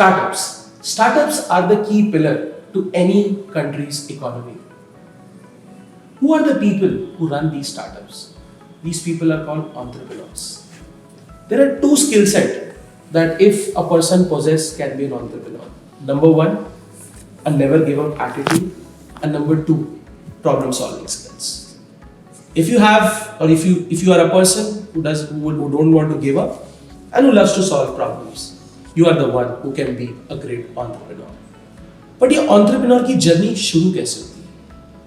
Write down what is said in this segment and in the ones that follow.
Startups. Startups are the key pillar to any country's economy. Who are the people who run these startups? These people are called entrepreneurs. There are two skill sets that if a person possesses can be an entrepreneur. Number one, a never give up attitude, and number two, problem solving skills. If you have, or if you are a person who don't want to give up and who loves to solve problems, you are the one who can be a great entrepreneur. But ये entrepreneur की journey शुरू कैसे होती है?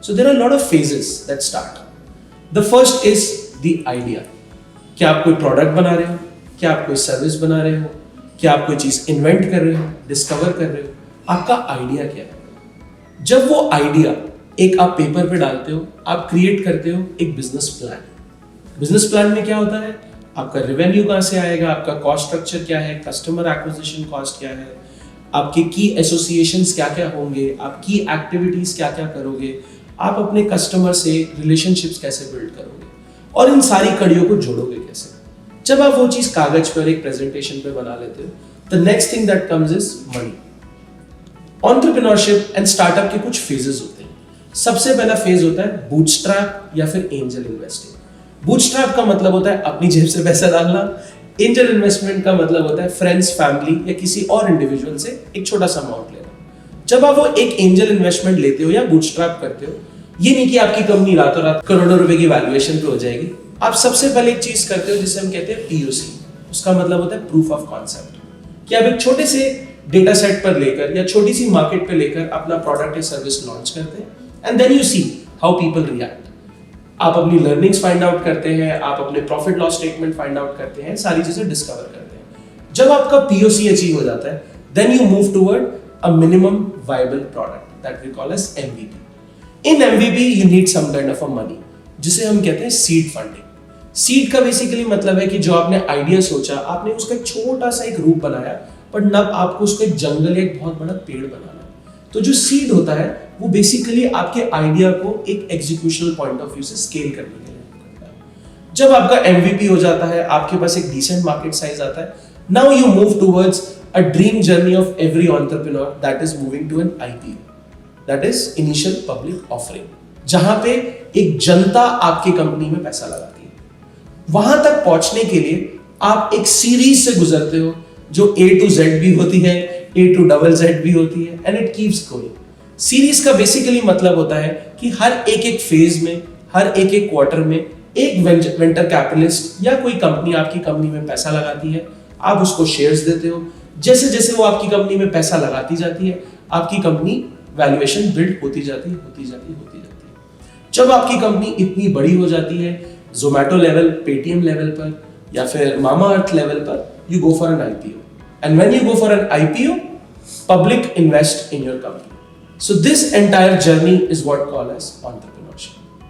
So there are a lot of phases that start. The first is the idea. क्या आप कोई product बना रहे हो? क्या आप कोई सर्विस बना रहे हो? क्या आप कोई चीज इन्वेंट कर रहे हो, डिस्कवर कर रहे हो? आपका आइडिया क्या है? जब वो आइडिया एक आप पेपर पे डालते हो, आप क्रिएट करते हो एक बिजनेस प्लान. बिजनेस प्लान में क्या होता है? आपका रेवेन्यू कहां से आएगा, आपका कॉस्ट स्ट्रक्चर क्या है, कस्टमर एक्विजिशन कॉस्ट क्या है, आपके की एसोसिएशंस क्या क्या होंगे, आप की एक्टिविटीज क्या क्या करोगे, आप अपने कस्टमर से रिलेशनशिप्स कैसे बिल्ड करोगे और इन सारी कड़ियों को जोड़ोगे कैसे. जब आप वो चीज कागज पर एक प्रेजेंटेशन पे बना लेते हो, the next thing that comes is money. Entrepreneurship and startup के कुछ फेजेस होते हैं. सबसे पहला फेज होता है बूटस्ट्रैप या फिर एंजल इन्वेस्टिंग. बूटस्ट्रैप का मतलब होता है अपनी जेब से पैसा डालना. एंजल इन्वेस्टमेंट का मतलब होता है फ्रेंड्स, फैमिली या किसी और इंडिविजुअल से एक छोटा सा अमाउंट लेना. जब आप वो एक एंजल इन्वेस्टमेंट लेते हो या बूटस्ट्रैप करते हो, ये नहीं कि आपकी कंपनी रातों रात करोड़ों रुपए की वैल्यूएशन पे हो जाएगी. आप सबसे पहले एक चीज करते हो जिसे हम कहते हैं पीओसी. उसका मतलब होता है प्रूफ ऑफ कॉन्सेप्ट. कि आप एक छोटे से डेटा सेट पर लेकर या छोटी सी मार्केट पे लेकर अपना प्रोडक्ट या सर्विस लॉन्च करते हैं and then you see how people react. आप अपनी लर्निंग्स फाइंड आउट करते हैं, आप अपने profit loss statement find out करते हैं, सारी चीजें डिस्कवर करते हैं. जब आपका पीओसी अचीव हो जाता है, then you move toward a minimum viable product that we call as MVP. In MVP you need some kind of a money, जिसे हम कहते हैं सीड फंडिंग. सीड का बेसिकली मतलब है कि जो आपने आइडिया सोचा, आपने उसका एक छोटा सा एक रूप बनाया, पर नब आपको उसको एक जंगल या एक बहुत बड़ा पेड़ बनाना है. तो जो सीड होता है वो बेसिकली आपके आइडिया को एक एग्जीक्यूशनल पॉइंट ऑफ व्यू से स्केल करने के लिए करता है. जब आपका एमवीपी हो जाता है, आपके पास एक डिसेंट मार्केट साइज आता है, now you move towards a dream journey of every entrepreneur that is moving to an IPO, that is initial public offering, जहां पे एक जनता आपकी कंपनी में पैसा लगाती है. वहां तक पहुंचने के लिए आप एक सीरीज से गुजरते हो जो A to Z भी होती है, A to double Z भी होती है, and it keeps going. Series का बेसिकली मतलब होता है कि हर एक फेज में, हर एक क्वार्टर में एक वेंचर कैपिटलिस्ट या कोई कंपनी आपकी कंपनी में पैसा लगाती है. आप उसको शेयर्स देते हो. जैसे जैसे वो आपकी कंपनी में पैसा लगाती जाती है, आपकी कंपनी वैल्यूएशन बिल्ड होती जाती है. जब आपकी कंपनी इतनी बड़ी हो जाती है, जोमैटो लेवल, पेटीएम लेवल पर या फिर मामा अर्थ लेवल पर, you go for an IPO. And when you go for an IPO, public invest in your company. So this entire journey is what called as entrepreneurship.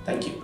Thank you.